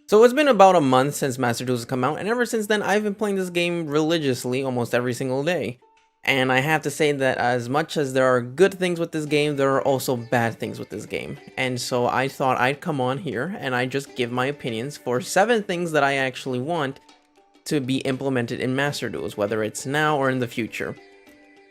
So it's been about a month since Master Duels has come out, and ever since then I've been playing this game religiously almost every single day. And I have to say that as much as there are good things with this game, there are also bad things with this game. And so I thought I'd come on here and I'd just give my opinions for 7 things that I actually want to be implemented in Master Duels, whether it's now or in the future.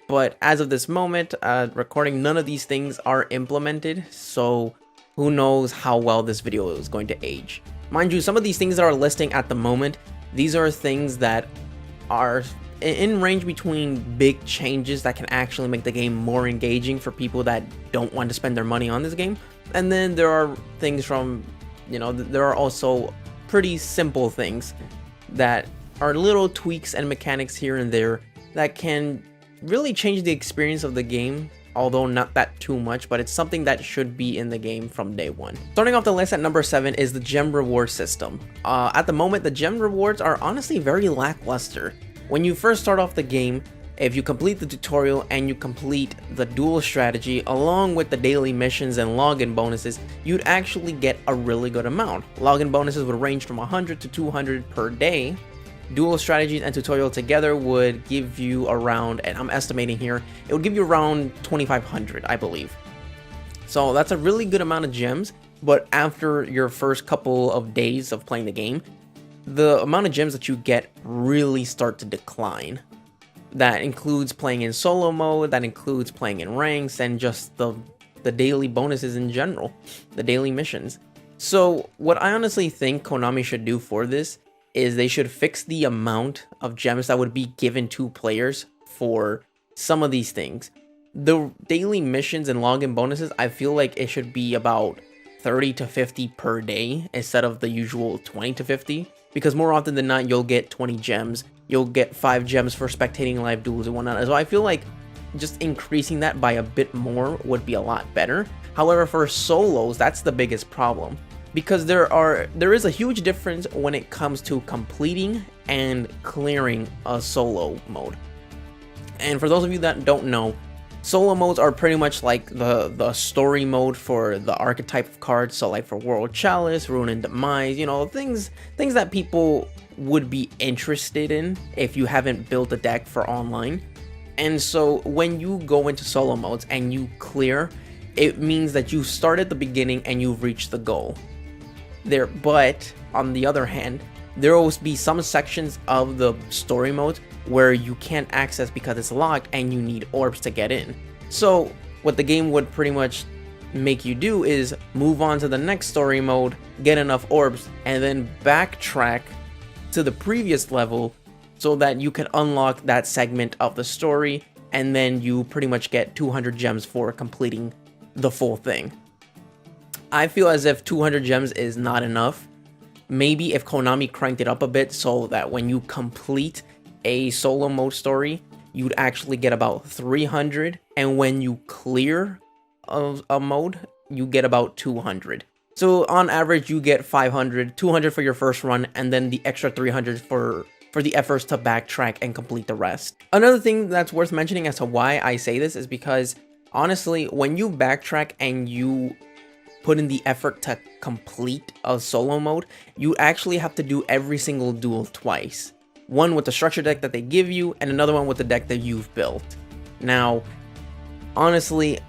But as of this moment, recording, none of these things are implemented, so who knows how well this video is going to age. Mind you, some of these things that are listing at the moment, these are things that are in range between big changes that can actually make the game more engaging for people that don't want to spend their money on this game. And then there are things from, there are also pretty simple things that are little tweaks and mechanics here and there that can really change the experience of the game, although not that too much, but it's something that should be in the game from day one. Starting off the list at number 7 is the gem reward system. At the moment, the gem rewards are honestly very lackluster. When you first start off the game, if you complete the tutorial and you complete the duel strategy along with the daily missions and login bonuses, you'd actually get a really good amount. Login bonuses would range from 100 to 200 per day. Duel strategies and tutorial together would give you around, and I'm estimating here, it would give you around 2,500, I believe. So that's a really good amount of gems, but after your first couple of days of playing the game, the amount of gems that you get really start to decline. That includes playing in solo mode, that includes playing in ranks, and just the daily bonuses in general, the daily missions. So what I honestly think Konami should do for this is they should fix the amount of gems that would be given to players for some of these things. The daily missions and login bonuses, I feel like it should be about 30 to 50 per day instead of the usual 20 to 50. Because more often than not, you'll get 20 gems. You'll get 5 gems for spectating live duels and whatnot. So I feel like just increasing that by a bit more would be a lot better. However, for solos, that's the biggest problem. Because there is a huge difference when it comes to completing and clearing a solo mode. And for those of you that don't know, solo modes are pretty much like the story mode for the archetype of cards. So like for World Chalice, Ruin and Demise, things that people would be interested in if you haven't built a deck for online. And so when you go into solo modes and you clear, it means that you start at the beginning and you've reached the goal. But on the other hand, there will be some sections of the story mode where you can't access because it's locked and you need orbs to get in. So what the game would pretty much make you do is move on to the next story mode, get enough orbs, and then backtrack to the previous level so that you can unlock that segment of the story, and then you pretty much get 200 gems for completing the full thing. I feel as if 200 gems is not enough. Maybe if Konami cranked it up a bit so that when you complete a solo mode story, you'd actually get about 300, and when you clear a mode, you get about 200. So on average, you get 500, 200 for your first run, and then the extra 300 for the efforts to backtrack and complete the rest. Another thing that's worth mentioning as to why I say this is because, honestly, when you backtrack and you put in the effort to complete a solo mode, you actually have to do every single duel twice. One with the structure deck that they give you, and another one with the deck that you've built. Now, honestly,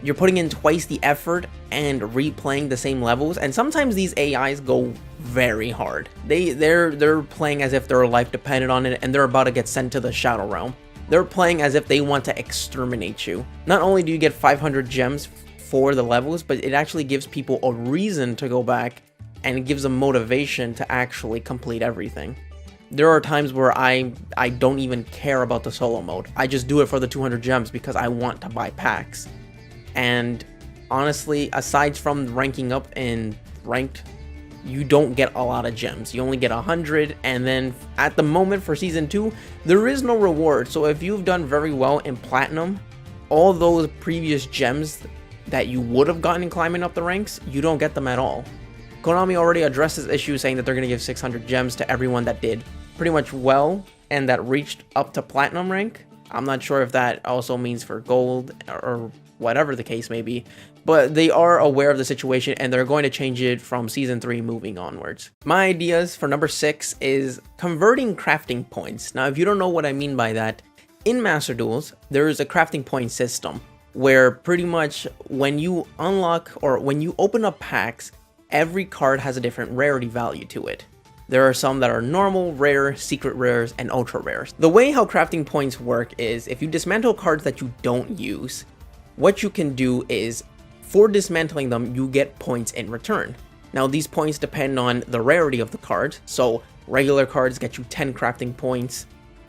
you're putting in twice the effort and replaying the same levels, and sometimes these AIs go very hard. They're playing as if their life depended on it, and they're about to get sent to the Shadow Realm. They're playing as if they want to exterminate you. Not only do you get 500 gems for the levels, but it actually gives people a reason to go back, and it gives them motivation to actually complete everything. There are times where I don't even care about the solo mode. I just do it for the 200 gems because I want to buy packs. And honestly, aside from ranking up in ranked, you don't get a lot of gems. You only get 100, and then at the moment for season 2, there is no reward. So if you've done very well in platinum, all those previous gems that you would have gotten in climbing up the ranks, you don't get them at all. Konami already addressed this issue, saying that they're going to give 600 gems to everyone that did pretty much well and that reached up to platinum rank. I'm not sure if that also means for gold or whatever the case may be, but they are aware of the situation and they're going to change it from Season 3 moving onwards. My ideas for number 6 is converting crafting points. Now, if you don't know what I mean by that, in Master Duels, there is a crafting point system where pretty much when you unlock or when you open up packs, every card has a different rarity value to it. There are some that are normal, rare, secret rares, and ultra rares. The way how crafting points work is if you dismantle cards that you don't use, what you can do is for dismantling them, you get points in return. Now these points depend on the rarity of the cards. So regular cards get you 10 crafting points,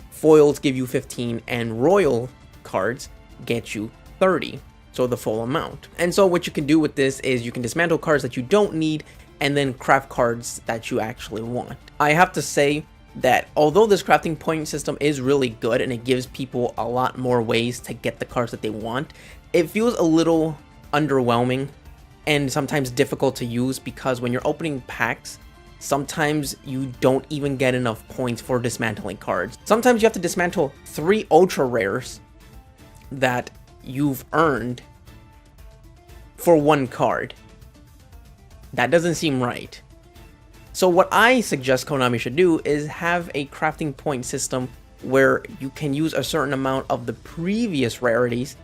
foils give you 15, and royal cards get you 30. So the full amount. And so what you can do with this is you can dismantle cards that you don't need and then craft cards that you actually want. I have to say that although this crafting point system is really good and it gives people a lot more ways to get the cards that they want, it feels a little underwhelming and sometimes difficult to use because when you're opening packs, sometimes you don't even get enough points for dismantling cards. Sometimes you have to dismantle 3 ultra rares that you've earned for 1 card. That doesn't seem right. So what I suggest Konami should do is have a crafting point system where you can use a certain amount of the previous rarities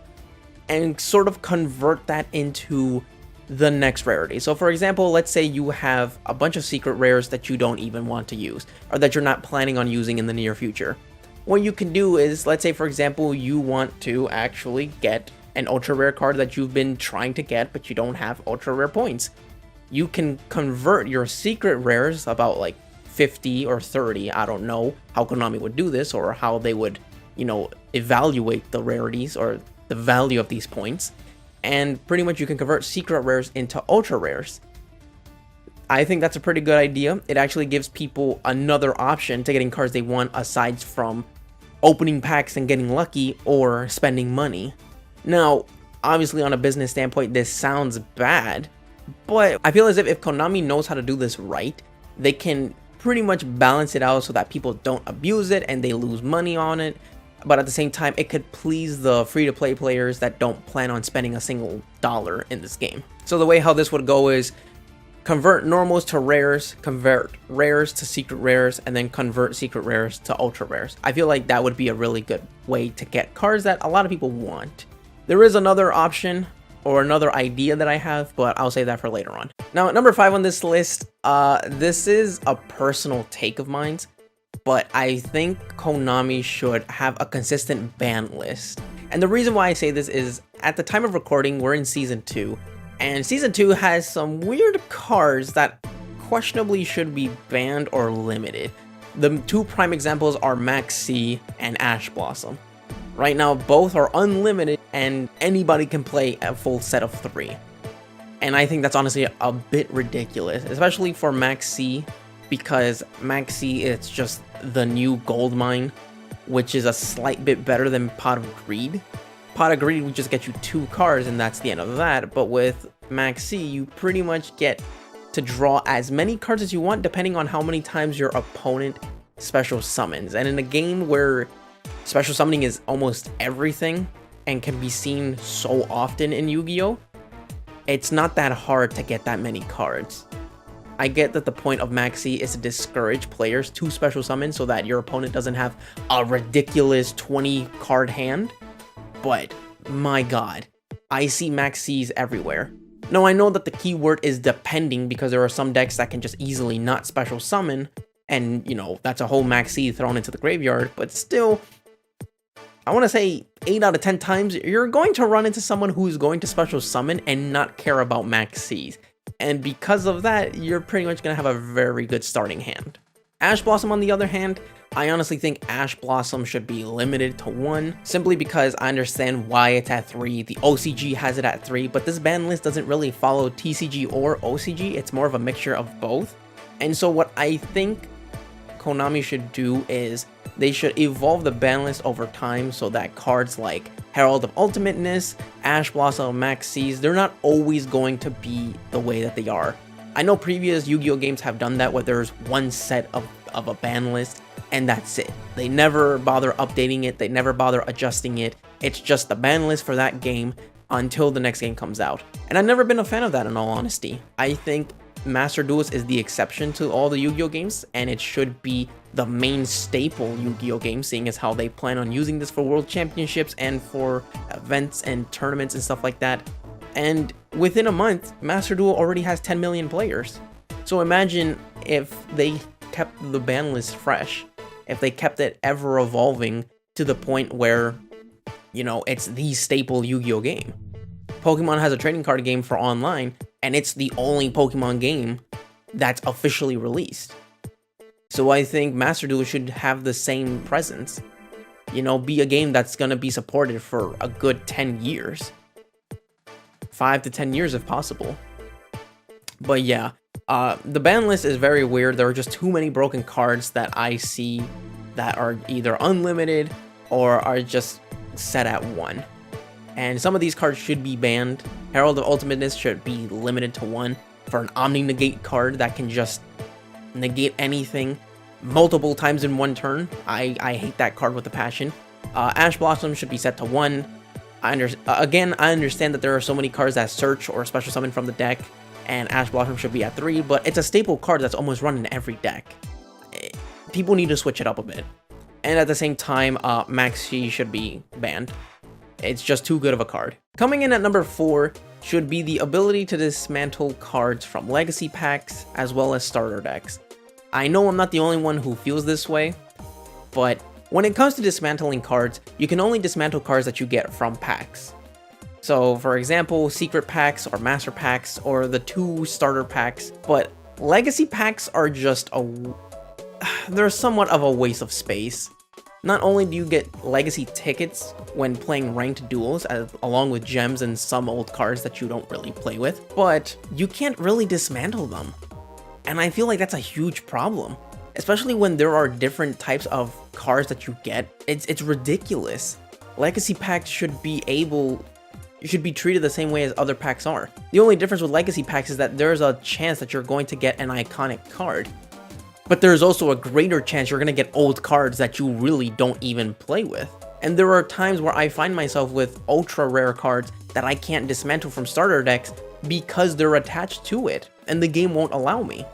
and sort of convert that into the next rarity. So for example, let's say you have a bunch of secret rares that you don't even want to use or that you're not planning on using in the near future. What you can do is, let's say for example, you want to actually get an ultra rare card that you've been trying to get, but you don't have ultra rare points. You can convert your secret rares, about like 50 or 30, I don't know how Konami would do this or how they would, evaluate the rarities or the value of these points. And pretty much you can convert secret rares into ultra rares. I think that's a pretty good idea. It actually gives people another option to getting cards they want aside from opening packs and getting lucky or spending money. Now, obviously on a business standpoint, this sounds bad, but I feel as if Konami knows how to do this right, they can pretty much balance it out so that people don't abuse it and they lose money on it. But at the same time, it could please the free-to-play players that don't plan on spending a single dollar in this game. So the way how this would go is convert normals to rares, convert rares to secret rares, and then convert secret rares to ultra rares. I feel like that would be a really good way to get cards that a lot of people want. There is another option or another idea that I have, but I'll save that for later on. Now, at number 5 on this list, this is a personal take of mine, but I think Konami should have a consistent ban list. And the reason why I say this is, at the time of recording, we're in Season 2, and Season 2 has some weird cards that questionably should be banned or limited. The 2 prime examples are Max C and Ash Blossom. Right now, both are unlimited, and anybody can play a full set of 3. And I think that's honestly a bit ridiculous, especially for Max C, because Max C is just the new gold mine, which is a slight bit better than Pot of Greed. Pot of Greed would just get you 2 cards and that's the end of that, but with Max C, you pretty much get to draw as many cards as you want depending on how many times your opponent special summons. And in a game where special summoning is almost everything and can be seen so often in Yu-Gi-Oh!, it's not that hard to get that many cards. I get that the point of Max C is to discourage players to special summon so that your opponent doesn't have a ridiculous 20 card hand, but my god, I see Max Cs everywhere. Now I know that the keyword is depending because there are some decks that can just easily not special summon, and that's a whole Max C thrown into the graveyard, but still, I want to say 8 out of 10 times, you're going to run into someone who's going to special summon and not care about Max Cs. And because of that, you're pretty much going to have a very good starting hand. Ash Blossom, on the other hand, I honestly think Ash Blossom should be limited to 1, simply because I understand why it's at 3. The OCG has it at 3, but this ban list doesn't really follow TCG or OCG. It's more of a mixture of both. And so what I think Konami should do is they should evolve the ban list over time so that cards like Herald of Ultimateness, Ash Blossom, Max Cs, they're not always going to be the way that they are. I know previous Yu-Gi-Oh games have done that where there's one set of a ban list and that's it. They never bother updating it, they never bother adjusting it. It's just the ban list for that game. until the next game comes out. And I've never been a fan of that, in all honesty. I think Master Duels is the exception to all the Yu-Gi-Oh games, and it should be the main staple Yu-Gi-Oh game, seeing as how they plan on using this for world championships and for events and tournaments and stuff like that. And within a month, Master Duel already has 10 million players. So imagine if they kept the ban list fresh, if they kept it ever evolving to the point where, you know, it's the staple Yu-Gi-Oh game. Pokemon has a trading card game for online, and it's the only Pokemon game that's officially released. So I think Master Duel should have the same presence. You know, be a game that's gonna be supported for a good 10 years. 5 to 10 years if possible. But yeah, the ban list is very weird. There are just too many broken cards that I see that are either unlimited or are just set at 1. And some of these cards should be banned. Herald of Ultimateness should be limited to 1 for an Omni Negate card that can just negate anything multiple times in one turn. I hate that card with a passion. Ash Blossom should be set to 1. I understand that there are so many cards that search or special summon from the deck, and Ash Blossom should be at 3, but it's a staple card that's almost run in every deck. People need to switch it up a bit. And at the same time, Maxi should be banned. It's just too good of a card. Coming in at number 4 should be the ability to dismantle cards from legacy packs as well as starter decks. I know I'm not the only one who feels this way, but when it comes to dismantling cards, you can only dismantle cards that you get from packs. So for example, secret packs or master packs or the 2 starter packs, but legacy packs are just they're somewhat of a waste of space. Not only do you get legacy tickets when playing ranked duels, along with gems and some old cards that you don't really play with, but you can't really dismantle them. And I feel like that's a huge problem, especially when there are different types of cards that you get. It's ridiculous. Legacy packs should be treated the same way as other packs are. The only difference with legacy packs is that there's a chance that you're going to get an iconic card. But there's also a greater chance you're going to get old cards that you really don't even play with. And there are times where I find myself with ultra rare cards that I can't dismantle from starter decks because they're attached to it, and the game won't allow me.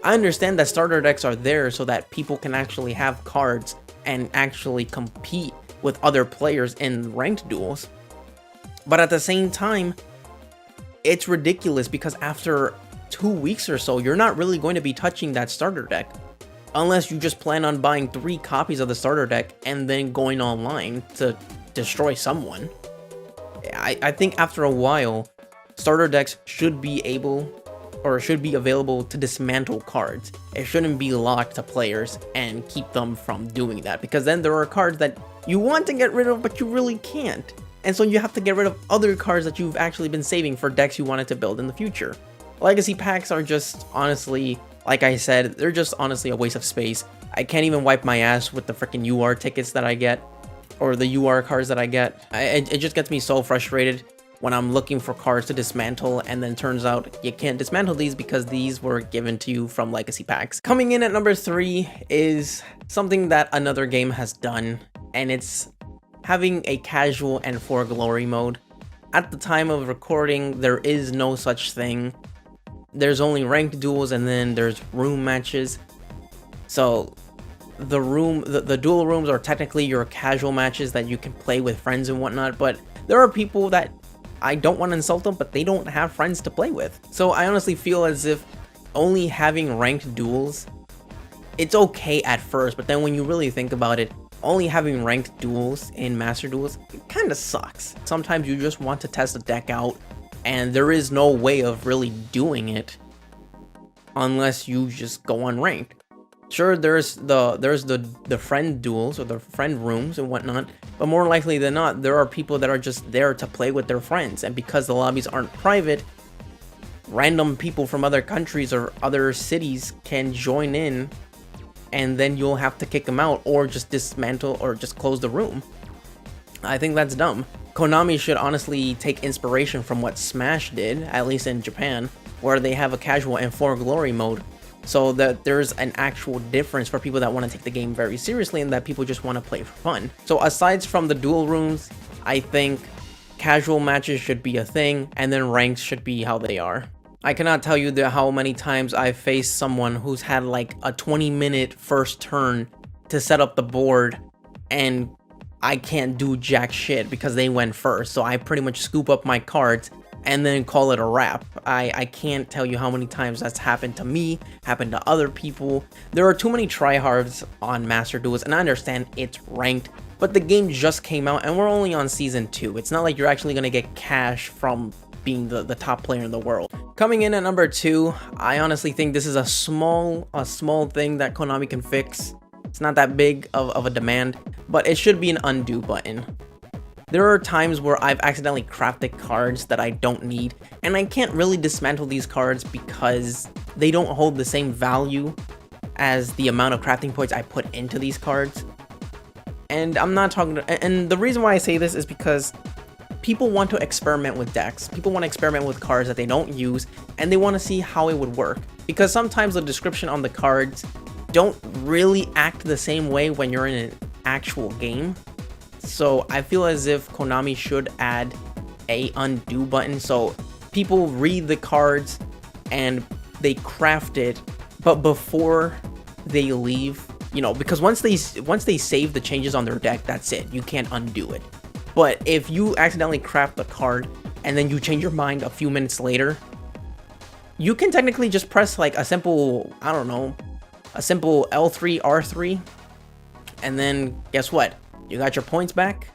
I understand that starter decks are there so that people can actually have cards and actually compete with other players in ranked duels. But at the same time, it's ridiculous because after 2 weeks or so, you're not really going to be touching that starter deck. Unless you just plan on buying 3 copies of the starter deck and then going online to destroy someone. I think after a while, starter decks should be available to dismantle cards. It shouldn't be locked to players and keep them from doing that, because then there are cards that you want to get rid of but you really can't. And so you have to get rid of other cards that you've actually been saving for decks you wanted to build in the future. Legacy packs are just, honestly, like I said, they're just honestly a waste of space. I can't even wipe my ass with the freaking UR tickets that I get, or the UR cards that I get. It just gets me so frustrated when I'm looking for cards to dismantle, and then turns out you can't dismantle these because these were given to you from legacy packs. Coming in at number 3 is something that another game has done, and it's having a casual and for glory mode. At the time of recording, there is no such thing. There's only ranked duels, and then there's room matches. So the duel rooms are technically your casual matches that you can play with friends and whatnot, but there are people that, I don't want to insult them, but they don't have friends to play with. So I honestly feel as if only having ranked duels, it's okay at first, but then when you really think about it, only having ranked duels in Master Duels, it kind of sucks. Sometimes you just want to test a deck out, and there is no way of really doing it unless you just go unranked. Sure, there's the friend duels or the friend rooms and whatnot, but more likely than not, there are people that are just there to play with their friends, and because the lobbies aren't private, random people from other countries or other cities can join in, and then you'll have to kick them out or just dismantle or just close the room. I think that's dumb. Konami should honestly take inspiration from what Smash did, at least in Japan, where they have a casual and for glory mode, so that there's an actual difference for people that want to take the game very seriously and that people just want to play for fun. So aside from the duel rooms, I think casual matches should be a thing, and then ranks should be how they are. I cannot tell you how many times I've faced someone who's had like a 20-minute first turn to set up the board, and I can't do jack shit because they went first. So I pretty much scoop up my cards and then call it a wrap. I can't tell you how many times that's happened to me, happened to other people. There are too many tryhards on Master Duels, and I understand it's ranked, but the game just came out and we're only on season 2. It's not like you're actually gonna get cash from being the top player in the world. Coming in at number 2, I honestly think this is a small thing that Konami can fix. It's not that big of a demand, but it should be an undo button. There are times where I've accidentally crafted cards that I don't need, and I can't really dismantle these cards because they don't hold the same value as the amount of crafting points I put into these cards. And I'm not talking and the reason why I say this is because people want to experiment with decks. People want to experiment with cards that they don't use, and they want to see how it would work. Because sometimes the description on the cards don't really act the same way when you're in an actual game. So I feel as if Konami should add a undo button so people read the cards and they craft it, but before they leave, you know, because once they save the changes on their deck, that's it. You can't undo it. But if you accidentally craft the card and then you change your mind a few minutes later, you can technically just press like a simple, I don't know, a simple L3, R3, and then guess what? You got your points back,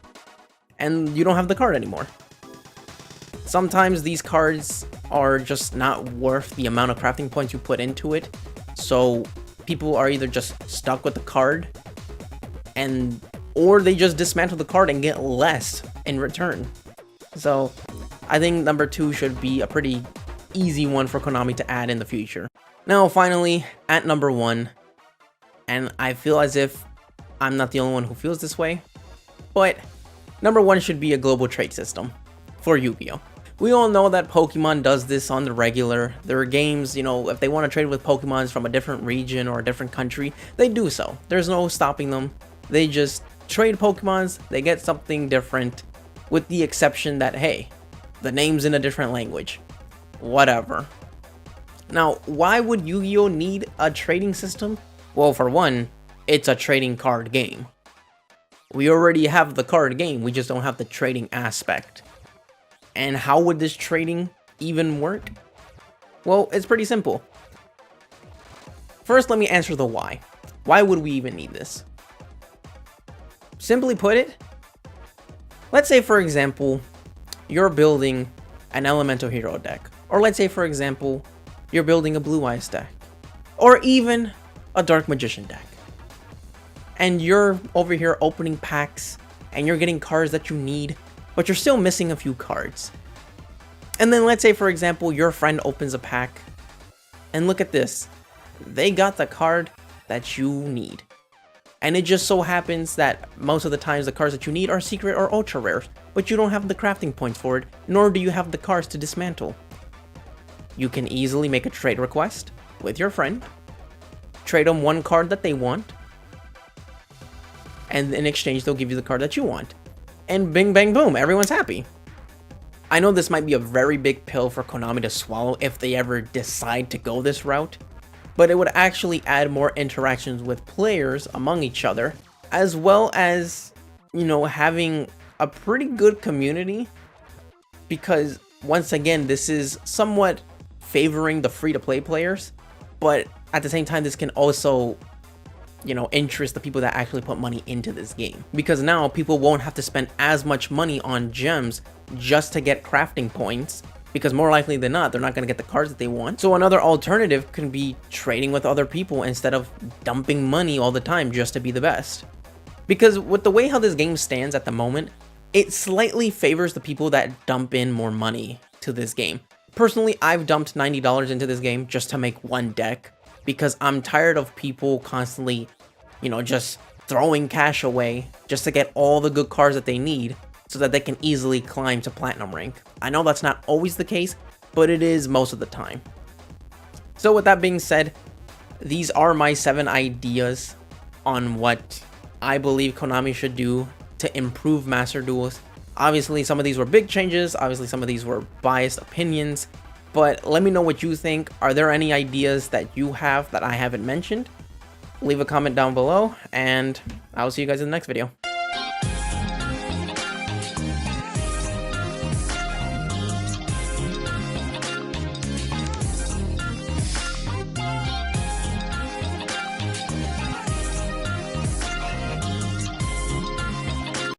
and you don't have the card anymore. Sometimes these cards are just not worth the amount of crafting points you put into it, so people are either just stuck with the card, or they just dismantle the card and get less in return. So I think number 2 should be a pretty easy one for Konami to add in the future. Now finally, at number 1, and I feel as if I'm not the only one who feels this way, but number 1 should be a global trade system for Yu-Gi-Oh! We all know that Pokemon does this on the regular. There are games, you know, if they want to trade with Pokemons from a different region or a different country, they do so. There's no stopping them. They just trade Pokemons, they get something different, with the exception that, hey, the name's in a different language. Whatever. Now, why would Yu-Gi-Oh! Need a trading system? Well, for one, it's a trading card game. We already have the card game, we just don't have the trading aspect. And how would this trading even work? Well, it's pretty simple. First, let me answer the why. Why would we even need this? Simply put it, let's say for example, you're building an Elemental Hero deck. Or let's say for example, you're building a Blue Eyes deck. Or even a Dark Magician deck. And you're over here opening packs, and you're getting cards that you need, but you're still missing a few cards. And then let's say for example, your friend opens a pack, and look at this. They got the card that you need. And it just so happens that most of the times the cards that you need are secret or ultra rares, but you don't have the crafting points for it, nor do you have the cards to dismantle. You can easily make a trade request with your friend, trade them one card that they want, and in exchange they'll give you the card that you want. And bing bang boom, everyone's happy. I know this might be a very big pill for Konami to swallow if they ever decide to go this route, but it would actually add more interactions with players among each other, as well as, you know, having a pretty good community, because once again, this is somewhat favoring the free-to-play players, but at the same time, this can also, you know, interest the people that actually put money into this game, because now people won't have to spend as much money on gems just to get crafting points, because more likely than not, they're not going to get the cards that they want. So another alternative can be trading with other people instead of dumping money all the time just to be the best. Because with the way how this game stands at the moment, it slightly favors the people that dump in more money to this game. Personally, I've dumped $90 into this game just to make one deck, because I'm tired of people constantly, you know, just throwing cash away just to get all the good cards that they need so that they can easily climb to platinum rank. I know that's not always the case, but it is most of the time. So with that being said, these are my 7 ideas on what I believe Konami should do to improve Master Duels. Obviously, some of these were big changes. Obviously, some of these were biased opinions. But let me know what you think. Are there any ideas that you have that I haven't mentioned? Leave a comment down below, and I'll see you guys in the next video.